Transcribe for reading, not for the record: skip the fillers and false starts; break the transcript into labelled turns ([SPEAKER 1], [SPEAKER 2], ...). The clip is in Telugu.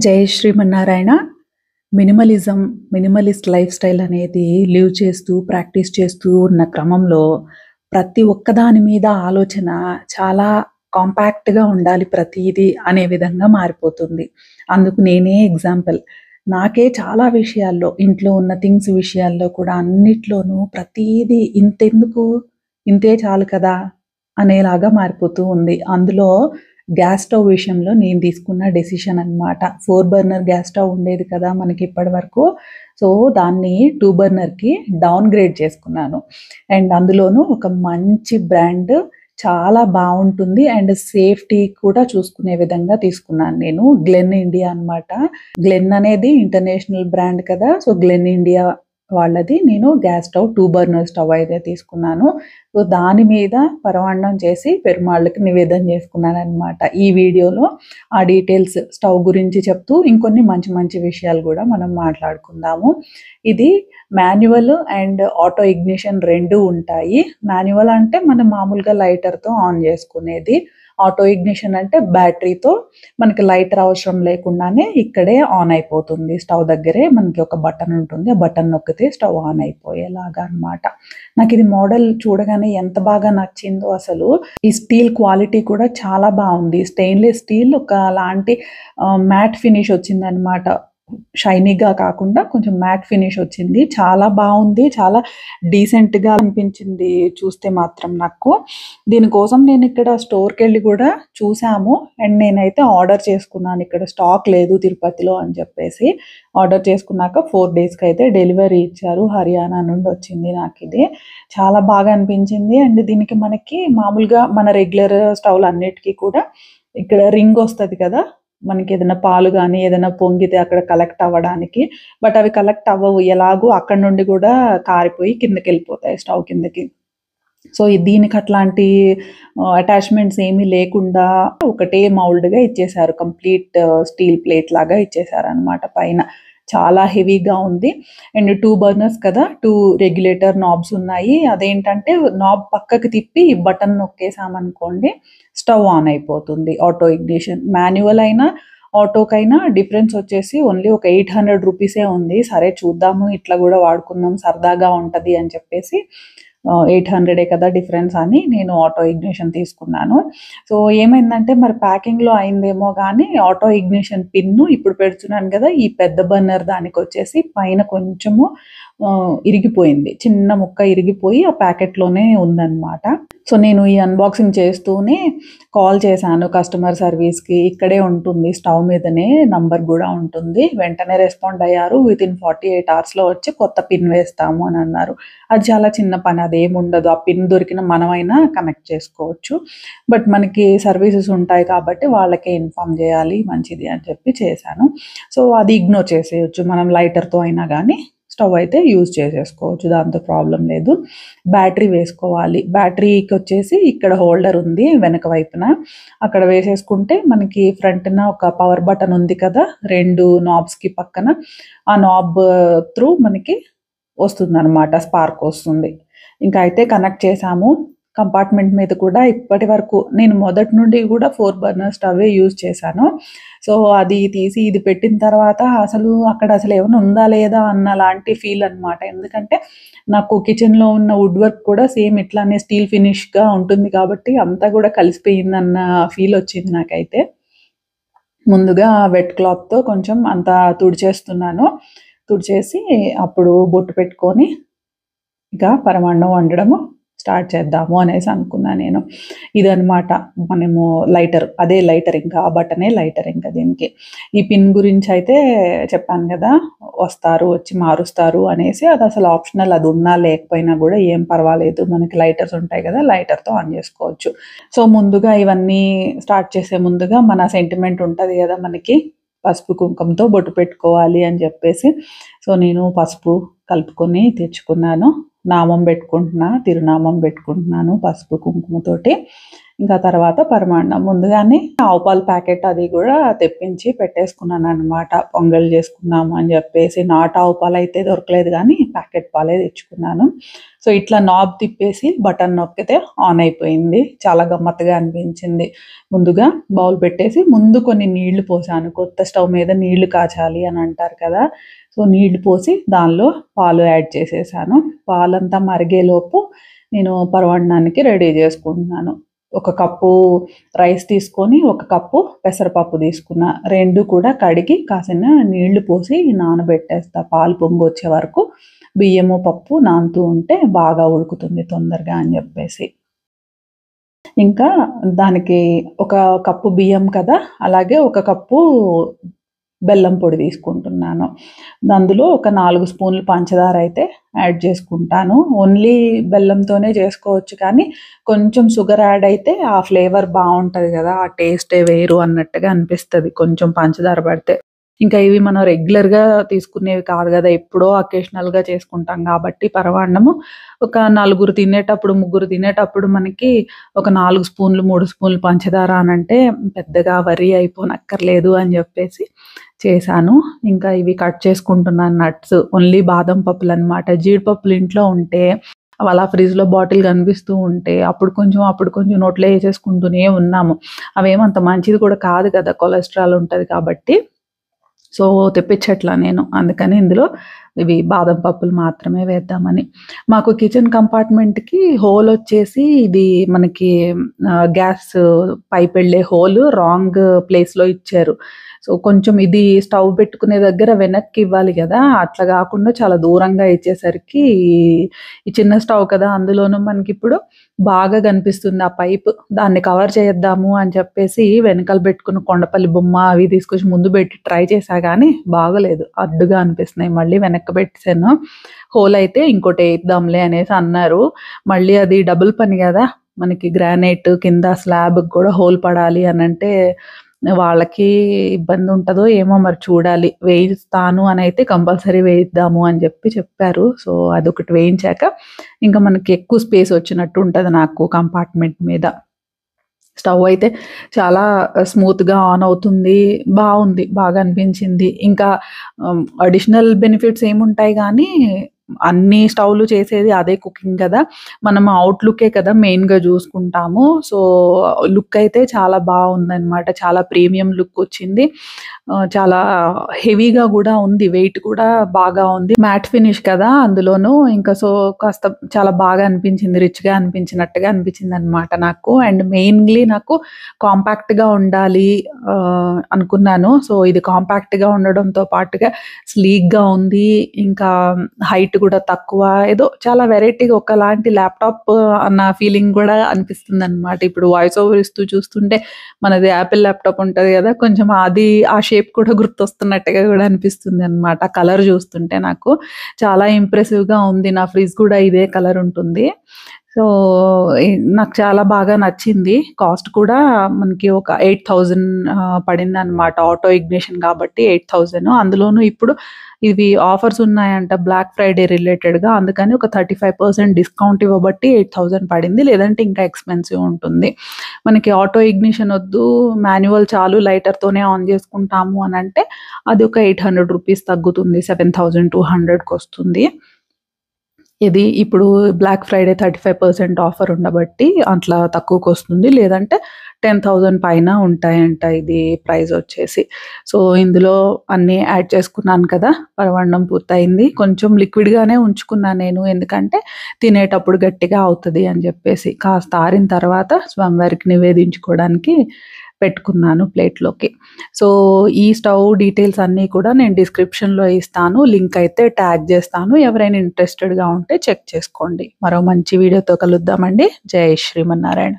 [SPEAKER 1] జై Srimannarayana. Minimalism, minimalist life style అనేది లివ్ చేస్తూ, ప్రాక్టీస్ చేస్తూ ఉన్న క్రమంలో ప్రతి ఒక్కదాని మీద ఆలోచన చాలా కాంపాక్ట్‌గా ఉండాలి ప్రతీదీ అనే విధంగా మారిపోతుంది. అందుకు నేనే ఎగ్జాంపుల్. నాకే చాలా విషయాల్లో, ఇంట్లో ఉన్న థింగ్స్ విషయాల్లో కూడా అన్నిట్లోనూ ప్రతీదీ ఇంతెందుకు, ఇంతే చాలు కదా అనేలాగా మారిపోతూ ఉంది. అందులో గ్యాస్ స్టవ్ విషయంలో నేను తీసుకున్న డెసిషన్ అన్నమాట. 4 బర్నర్ గ్యాస్ స్టవ్ ఉండేది కదా మనకి ఇప్పటివరకు. సో, దాన్ని 2 బర్నర్‌కి డౌన్‌గ్రేడ్ చేసుకున్నాను. అండ్ అందులోనూ ఒక మంచి బ్రాండ్ చాలా బావుంటుంది. అండ్ సేఫ్టీ కూడా చూసుకునే విధంగా తీసుకున్నాను నేను. గ్లెన్ ఇండియా అన్నమాట. గ్లెన్ అనేది ఇంటర్నేషనల్ బ్రాండ్ కదా! సో, గ్లెన్ ఇండియా వాళ్ళది నేను గ్యాస్ స్టవ్ 2 బర్నర్ స్టవ్ అయితే తీసుకున్నాను. సో, దాని మీద పరమాన్నం చేసి పెరుమాళ్ళకి నివేదన చేసుకున్నాననమాట. ఈ వీడియోలో ఆ డీటెయిల్స్ స్టవ్ గురించి చెప్తూ ఇంకొన్ని మంచి మంచి విషయాలు గూడా మనం మాట్లాడుకుందాము. ఇది మాన్యువల్ అండ్ ఆటో ఇగ్నిషన్ 2 ఉంటాయి. మాన్యువల్ అంటే మనం మామూలుగా లైటర్‌తో ఆన్ చేసుకునేది. ఆటో ఇగ్నిషన్ అంటే బ్యాటరీతో మనకి లైటర్ అవసరం లేకుండానే ఇక్కడే ఆన్ అయిపోతుంది. స్టవ్ దగ్గరే మనకి ఒక బటన్ ఉంటుంది. ఆ బటన్ నొక్కితే స్టవ్ ఆన్ అయిపోయేలాగా అన్నమాట. నాకిది మోడల్ చూడగానే ఎంత బాగా నచ్చిందో అసలు. ఈ స్టీల్ క్వాలిటీ కూడా చాలా బావుంది. స్టెయిన్‌లెస్ స్టీల్ ఒకలాంటి మ్యాట్ ఫినిష్ వచ్చిందనమాట. షైనీగా కాకుండా కొంచెం మ్యాట్ ఫినిష్ వచ్చింది. చాలా బావుంది. చాలా డీసెంట్‌గా అనిపించింది చూస్తే మాత్రం నాకు. దీనికోసం నేనిక్కడ స్టోర్‌కెళ్ళి గూడా చూసాము. అండ్ నేనైతే ఆర్డర్ చేసుకున్నాను. ఇక్కడ స్టాక్ లేదు తిరుపతిలో అని చెప్పేసి. ఆర్డర్ చేసుకున్నాక 4 డేస్‌కైతే డెలివరీ ఇచ్చారు. హర్యానా నుండి వచ్చింది నాకిది. చాలా బాగా అనిపించింది. అండ్ దీనికి మనకి మామూలుగా మన రెగ్యులర్ స్టవ్‌లన్నిటికి కూడా ఇక్కడ రింగ్ ఒస్తది కదా! మనకేదైనా పాలు గానీ, ఏదైనా పొంగితే అక్కడ కలెక్ట్ అవ్వడానికి. బట్ అవి కలెక్ట్ అవ్వవు. ఎలాగో అక్కడి నుండి గూడా కారిపోయి కిందకెళ్ళిపోతాయి స్టవ్ కిందకి. సో, దీనికి అట్లాంటి అటాచ్‌మెంట్స్ ఏమీ లేకుండా ఒకటే మౌల్డ్‌గా ఇచ్చేశారు. కంప్లీట్ స్టీల్ ప్లేట్ లాగా ఇచ్చేశారనమాట పైన. చాలా హెవీగా ఉంది. అండ్ 2 బర్నర్స్ కదా! 2 రెగ్యులేటర్ నాబ్స్ ఉన్నాయి. అదేంటంటే నాబ్ పక్కకి తిప్పి బటన్ నొక్కేసామనుకోండి స్టవ్ ఆన్ అయిపోతుంది. Auto ignition. మాన్యువల్ అయినా, ఆటోకైనా డిఫరెన్స్ వచ్చేసి ఓన్లీ ఒక 800 రూపీసే ఉంది. సరే చూద్దాము ఇట్లా గూడా వాడుకుందాం సరదాగా ఉంటది అని చెప్పేసి 800 కదా డిఫరెన్స్ అని నేను ఆటో ఇగ్నిషన్ తీసుకున్నాను. సో, ఏమైందంటే మరి ప్యాకింగ్‌లో అయిందేమో గానీ ఆటో ఇగ్నిషన్ పిన్ను ఇప్పుడు పెడుతున్నాను గదా! ఈ పెద్ద బర్నర్ దానికొచ్చేసి పైన కొంచెము ఇరిగిపోయింది. చిన్న ముక్క ఇరిగిపోయి ఆ ప్యాకెట్‌లోనే ఉందన్నమాట. సో, నేను ఈ అన్బాక్సింగ్ చేస్తూనే కాల్ చేశాను కస్టమర్ సర్వీస్‌కి. ఇక్కడే ఉంటుంది స్టవ్ మీదనే నంబర్ గూడా ఉంటుంది. వెంటనే రెస్పాండ్ అయ్యారు. వితిన్ 48 అవర్స్‌లో వచ్చి కొత్త పిన్ వేస్తాము అని అన్నారు. అది చాలా చిన్న పని. అదేముండదు. ఆ పిన్ దొరికిన మనమైనా కనెక్ట్ చేసుకోవచ్చు. బట్ మనకి సర్వీసెస్ ఉంటాయి కాబట్టి వాళ్ళకే ఇన్ఫార్మ్ జేయాలి మంచిది అని చెప్పి చేశాను. సో, అది ఇగ్నోర్ చేసేయొచ్చు. మనం లైటర్‌తో అయినా గానీ స్టవ్ అయితే యూజ్ చేసేసుకోవచ్చు. దాంతో ప్రాబ్లమ్ లేదు. బ్యాటరీ వేసుకోవాలి. బ్యాటరీకొచ్చేసి ఇక్కడ హోల్డర్ ఉంది వెనక వైపున. అక్కడ వేసేసుకుంటే మనకి ఫ్రంట్‌న ఒక పవర్ బటన్ ఉంది కదా! 2 నాబ్స్‌కి పక్కన. ఆ నాబ్ త్రూ మనకి వస్తుందనమాట. స్పార్క్ వస్తుంది. ఇంకా అయితే కనెక్ట్ చేశాము. కంపార్ట్మెంట్ మీద కూడా ఇప్పటి వరకు నేను మొదటి నుండి కూడా 4 బర్నర్ స్టవ్వే యూజ్ చేశాను. సో, అది తీసి ఇది పెట్టిన తర్వాత అసలు అక్కడ అసలేమన్నా ఉందా లేదా అన్నలాంటి ఫీల్ అనమాట. ఎందుకంటే నాకు కిచెన్‌లో ఉన్న వుడ్ వర్క్ కూడా సేమ్ ఇట్లానే స్టీల్ ఫినిష్‌గా ఉంటుంది కాబట్టి అంతా కూడా కలిసిపోయిందన్న ఫీల్ వచ్చింది నాకైతే. ముందుగా వెట్ క్లాత్‌తో కొంచెం అంతా తుడిచేస్తున్నాను. తుడిచేసి అప్పుడు బొట్టు పెట్టుకొని ఇక పరమాన్నం వండడము స్టార్ట్ చేద్దాము అనేసి అనుకున్నా నేను. ఇదనమాట మనము లైటర్. అదే లైటర్ ఇంకా. ఆ బటనే లైటర్ ఇంక దీనికి. ఈ పిన్ గురించయితే చెప్పాను గదా! వస్తారు, వచ్చి మారుస్తారు అనేసి. అదసలు ఆప్షనల్. అది ఉన్నా లేకపోయినా గూడా ఏం పర్వాలేదు. మనకి లైటర్స్ ఉంటాయి గదా! లైటర్‌తో ఆన్ జేసుకోవచ్చు. సో, ముందుగా ఇవన్నీ స్టార్ట్ చేసే ముందుగా మన సెంటిమెంట్ ఉంటది గదా మనకి. పసుపు, కుంకుమతో బొట్టు పెట్టుకోవాలి అని జెప్పేసి. సో, నేను పసుపు కలుపుకొని తెచ్చుకున్నాను. నామం బెట్టుకుంటున్నా. తిరునామం బెట్టుకుంటున్నాను పసుపు, కుంకుమతోటి. ఇంకా తర్వాత పరమాన్నం. ముందుగానే ఆవు పాల ప్యాకెట్ అది కూడా తెప్పించి పెట్టేసుకున్నాననమాట. పొంగల్ చేసుకుందాము అని చెప్పేసి. నాటు ఆవు పాలు అయితే దొరకలేదు కానీ ప్యాకెట్ పాలే తెచ్చుకున్నాను. సో ఇట్లా నాబ్ తిప్పేసి బటన్ నొక్కితే ఆన్ అయిపోయింది. చాలా గమ్మత్తుగా అనిపించింది. ముందుగా బౌల్ పెట్టేసి ముందు కొన్ని నీళ్లు పోసాను. కొత్త స్టవ్ మీద నీళ్లు కాచాలి అని అంటారు కదా, సో నీళ్లు పోసి దానిలో పాలు యాడ్ చేసేసాను. పాలంతా మరిగేలోపు నేను పరమాన్నానికి రెడీ చేసుకుంటున్నాను. ఒక కప్పు రైస్ తీసుకొని ఒక కప్పు పెసరపప్పు తీసుకున్నా. రెండు కూడా కడిగి కాసిన నీళ్లు పోసి నానబెట్టేస్తా. పాలు పొంగు వచ్చే వరకు బియ్యము పప్పు నానుతూ ఉంటే బాగా ఉడుకుతుంది తొందరగా అని చెప్పేసి. ఇంకా దానికి ఒక కప్పు బియ్యం కదా, అలాగే ఒక కప్పు బెల్లం పొడి తీసుకుంటున్నాను. అందులో ఒక 4 స్పూన్లు పంచదార అయితే యాడ్ చేసుకుంటాను. ఓన్లీ బెల్లంతోనే చేసుకోవచ్చు కానీ కొంచెం షుగర్ యాడ్ అయితే ఆ ఫ్లేవర్ బాగుంటుంది కదా, ఆ టేస్టే వేరు అన్నట్టుగా అనిపిస్తుంది కొంచెం పంచదార పడితే. ఇంకా ఇవి మనం రెగ్యులర్గా తీసుకునేవి కాదు కదా, ఎప్పుడో అకేషనల్గా చేసుకుంటాం కాబట్టి పరమాన్నము ఒక నలుగురు తినేటప్పుడు, ముగ్గురు తినేటప్పుడు మనకి ఒక 4 స్పూన్లు 3 స్పూన్లు పంచదార అనంటే పెద్దగా వరి అయిపోనక్కర్లేదు అని చెప్పేసి చేశాను. ఇంకా ఇవి కట్ చేసుకుంటున్నాను నట్స్. ఓన్లీ బాదం పప్పులు అనమాట. జీడిపప్పులు ఇంట్లో ఉంటే అలా ఫ్రిడ్జ్లో బాటిల్ కనిపిస్తూ ఉంటే అప్పుడు కొంచెం నోట్లో వేసేసుకుంటూనే ఉన్నాము. అవేమంత మంచిది కూడా కాదు కదా, కొలెస్ట్రాల్ ఉంటుంది కాబట్టి. సో తెప్పించట్లా నేను, అందుకని ఇందులో ఇవి బాదం పప్పులు మాత్రమే వేద్దామని. మాకు కిచెన్ కంపార్ట్మెంట్కి హోల్ వచ్చేసి ఇది మనకి గ్యాస్ పైప్ వెళ్ళే హోల్ రాంగ్ ప్లేస్లో ఇచ్చారు. సో కొంచెం ఇది స్టవ్ పెట్టుకునే దగ్గర వెనక్కి ఇవ్వాలి కదా, అట్లా కాకుండా చాలా దూరంగా ఇచ్చేసరికి ఈ చిన్న స్టవ్ కదా, అందులోనూ మనకి ఇప్పుడు బాగా కనిపిస్తుంది ఆ పైప్. దాన్ని కవర్ చేద్దాము అని చెప్పేసి వెనకాల పెట్టుకున్న కొండపల్లి బొమ్మ అవి తీసుకొచ్చి ముందు పెట్టి ట్రై చేశా కానీ బాగలేదు, అడ్డుగా అనిపిస్తున్నాయి. మళ్ళీ వెనక్కి పెట్టాను. హోల్ అయితే ఇంకోటి వేద్దాంలే అనేసి అన్నారు. మళ్ళీ అది డబుల్ పని కదా, మనకి గ్రానైట్ కింద స్లాబ్ కూడా హోల్ పడాలి అని అంటే వాళ్ళకి ఇబ్బంది ఉంటుందో ఏమో మరి చూడాలి. వేయిస్తాను అని అయితే కంపల్సరీ వేయిద్దాము అని చెప్పారు. సో అదొకటి వేయించాక ఇంకా మనకి ఎక్కువ స్పేస్ వచ్చినట్టు ఉంటుంది నాకు కంపార్ట్మెంట్ మీద. స్టవ్ అయితే చాలా స్మూత్గా ఆన్ అవుతుంది, బాగుంది, బాగా అనిపించింది. ఇంకా అడిషనల్ బెనిఫిట్స్ ఏముంటాయి కానీ అన్ని స్టవ్లు చేసేది అదే కుకింగ్ కదా, మనం అవుట్లుకే కదా మెయిన్గా చూసుకుంటాము. సో లుక్ అయితే చాలా బాగుందన్నమాట. చాలా ప్రీమియం లుక్ వచ్చింది. చాలా హెవీగా కూడా ఉంది, వెయిట్ కూడా బాగా ఉంది. మ్యాట్ ఫినిష్ కదా అందులోనూ, ఇంకా సో కాస్త చాలా బాగా అనిపించింది, రిచ్గా అనిపించినట్టుగా అనిపించింది అనమాట నాకు. అండ్ మెయిన్లీ నాకు కాంపాక్ట్గా ఉండాలి అనుకున్నాను. సో ఇది కాంపాక్ట్గా ఉండడంతో పాటుగా స్లీక్గా ఉంది. ఇంకా హైట్ కూడా తక్కువ, ఏదో చాలా వెరైటీగా ఒకలాంటి ల్యాప్టాప్ అన్న ఫీలింగ్ కూడా అనిపిస్తుంది అనమాట. ఇప్పుడు వాయిస్ ఓవర్ ఇస్తూ చూస్తుంటే మనది యాపిల్ ల్యాప్టాప్ ఉంటుంది కదా, కొంచెం అది ఆ షేప్ కూడా గుర్తొస్తున్నట్టుగా కూడా అనిపిస్తుంది అనమాట. కలర్ చూస్తుంటే నాకు చాలా ఇంప్రెసివ్గా ఉంది. నా ఫ్రిడ్జ్ కూడా ఇదే కలర్ ఉంటుంది. సో నాకు చాలా బాగా నచ్చింది. కాస్ట్ కూడా మనకి ఒక 8,000 పడింది అనమాట. ఆటో ఇగ్నిషన్ కాబట్టి 8,000. అందులోనూ ఇప్పుడు ఇవి ఆఫర్స్ ఉన్నాయంట బ్లాక్ ఫ్రైడే రిలేటెడ్గా, అందుకని ఒక 35% డిస్కౌంట్ ఇవ్వబట్టి 8,000 పడింది. లేదంటే ఇంకా ఎక్స్పెన్సివ్ ఉంటుంది. మనకి ఆటో ఇగ్నిషన్ వద్దు, మాన్యువల్ చాలు, లైటర్తోనే ఆన్ చేసుకుంటాము అని అంటే అది ఒక 800 రూపీస్ తగ్గుతుంది, 7,200కి వస్తుంది. ఇది ఇప్పుడు బ్లాక్ ఫ్రైడే 35% ఆఫర్ ఉండబట్టి అట్లా తక్కువకి వస్తుంది. లేదంటే 10,000 పైన ఉంటాయంట ఇది ప్రైస్ వచ్చేసి. సో ఇందులో అన్నీ యాడ్ చేసుకున్నాను కదా, పరమాన్నం పూర్తయింది. కొంచెం లిక్విడ్గానే ఉంచుకున్నాను నేను, ఎందుకంటే తినేటప్పుడు గట్టిగా అవుతుంది అని చెప్పేసి. కాస్త ఆరిన తర్వాత స్వామివారికి నివేదించుకోవడానికి పెట్టుకున్నాను ప్లేట్లోకి. సో ఈ స్టవ్ డీటెయిల్స్ అన్నీ కూడా నేను డిస్క్రిప్షన్లో ఇస్తాను, లింక్ అయితే ట్యాగ్ చేస్తాను. ఎవరైనా ఇంట్రెస్టెడ్గా ఉంటే చెక్ చేసుకోండి. మరో మంచి వీడియోతో కలుద్దామండి. జై శ్రీమన్నారాయణ.